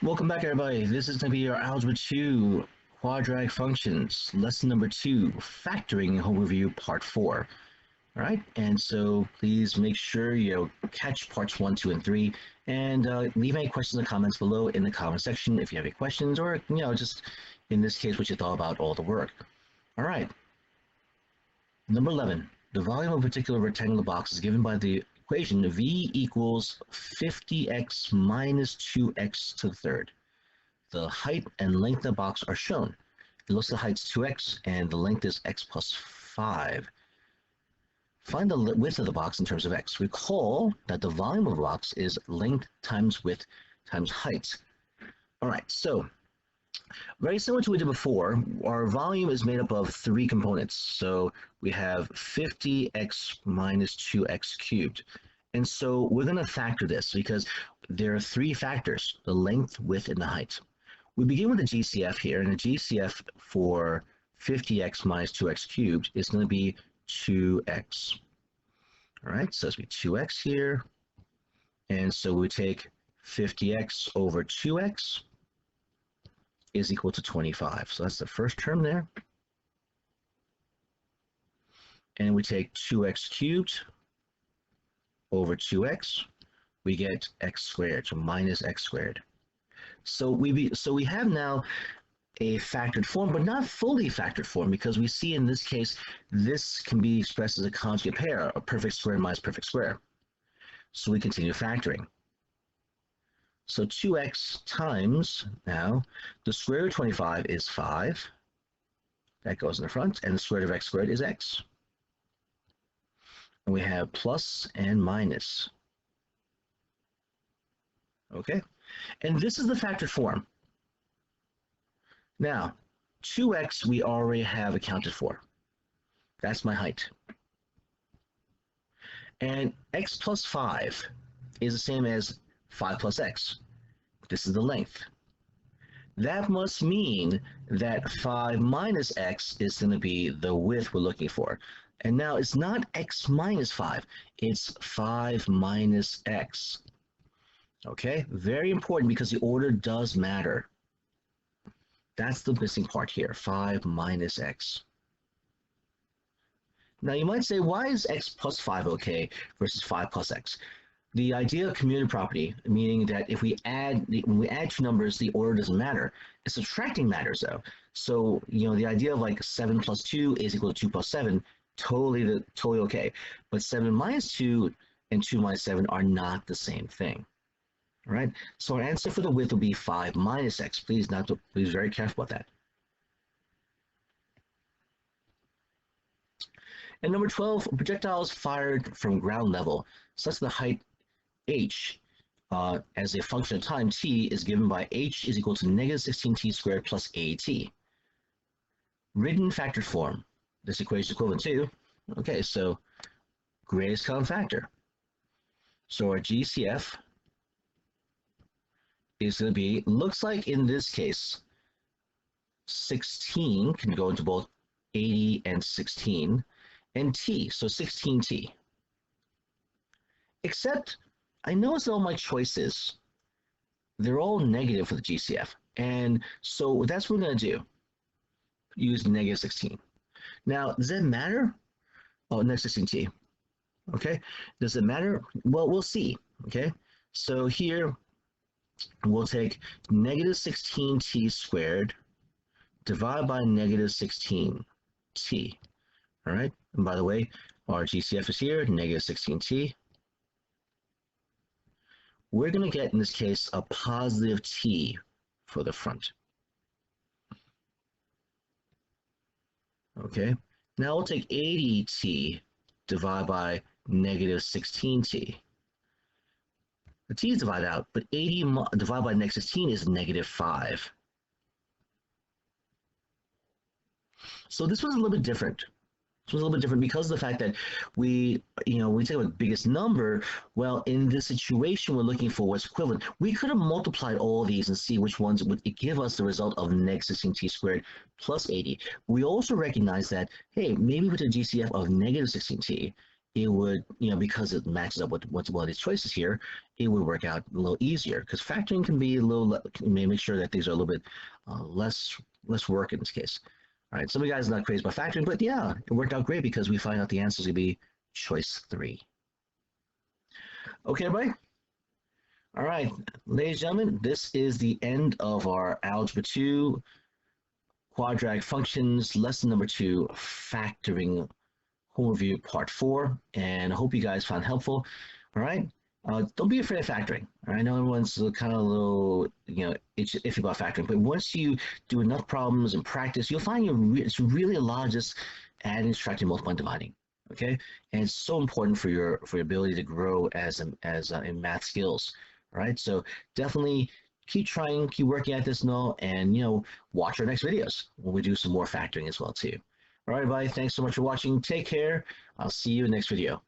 Welcome back, everybody. This is going to be your Algebra 2 quadratic functions, lesson number 2, factoring overview, part 4. All right, and so please make sure you catch parts 1, 2, and 3, and leave any questions or comments below in the comment section if you have any questions, or just in this case, what you thought about all the work. All right, number 11. The volume of a particular rectangular box is given by the equation v equals 50x minus 2x to the third. The height and length of the box are shown. It looks like the height's 2x and the length is x plus 5. Find the width of the box in terms of x. Recall that the volume of the box is length times width times height. All right, so very similar to what we did before, our volume is made up of 3 components. So we have 50x minus 2x cubed. And so we're going to factor this because there are 3 factors, the length, width, and the height. We begin with the GCF here, and the GCF for 50x minus 2x cubed is going to be 2x. All right, so it's going to be 2x here. And so we take 50x over 2x is equal to 25. So that's the first term there. And we take 2x cubed over 2x. We get x squared, so minus x squared. So we have now a factored form, but not fully factored form, because we see in this case, this can be expressed as a conjugate pair, a perfect square minus perfect square. So we continue factoring. So 2x times, now, the square root of 25 is 5. That goes in the front, and the square root of x squared is x. And we have plus and minus. Okay? And this is the factored form. Now, 2x we already have accounted for. That's my height. And x plus 5 is the same as 5 plus x. This is the length. That must mean that 5 minus x is going to be the width we're looking for. And now it's not x minus 5, it's 5 minus x. Okay, very important because the order does matter. That's the missing part here, 5 minus x. Now you might say, why is x plus 5 okay versus 5 plus x? The idea of commutative property, meaning that if when we add 2 numbers, the order doesn't matter. Subtracting matters though. So, the idea of like 7 plus 2 is equal to 2 plus 7, totally okay. But 7 minus 2 and 2 minus 7 are not the same thing. All right? So our answer for the width will be 5 minus x. Please be very careful about that. And number 12, projectiles fired from ground level, such that the height h as a function of time t is given by h is equal to negative 16t squared plus at. Written factored form. This equation is equivalent to, okay, so greatest common factor. So our GCF is going to be, looks like in this case, 16 can go into both 80 and 16, and t, so 16t. Except, I notice all my choices, they're all negative for the GCF. And so that's what we're going to do. Use negative 16. Now, does that matter? Oh, negative 16t. Okay. Does it matter? Well, we'll see. Okay. So here, we'll take negative 16t squared divided by negative 16t. All right. And by the way, our GCF is here, negative 16t. We're going to get, in this case, a positive t for the front. Okay, now we'll take 80t divided by negative 16t. The t is divided out, but 80 divided by negative 16 is negative 5. So this was a little bit different. This was a little bit different because of the fact that we take the biggest number. Well, in this situation, we're looking for what's equivalent. We could have multiplied all these and see which ones would give us the result of negative 16t squared plus 80. We also recognize that, hey, maybe with a GCF of negative 16t, it would, because it matches up with what's one of these choices here, it would work out a little easier. Because factoring can be a little, make sure that things are a little bit less work in this case. All right, some of you guys are not crazy about factoring, but yeah, it worked out great because we find out the answer is going to be choice 3. Okay, everybody? All right, ladies and gentlemen, this is the end of our Algebra 2 quadratic functions, lesson number 2, factoring home review part 4, and I hope you guys found it helpful. All right, don't be afraid of factoring. All right? I know everyone's kind of a little, iffy about factoring, but once you do enough problems and practice, you'll find it's really a lot of just adding, subtracting, multiplying, dividing. Okay, and it's so important for your ability to grow as in math skills. All right, so definitely keep trying, keep working at this now, and watch our next videos when we do some more factoring as well too. All right, everybody, thanks so much for watching. Take care. I'll see you in the next video.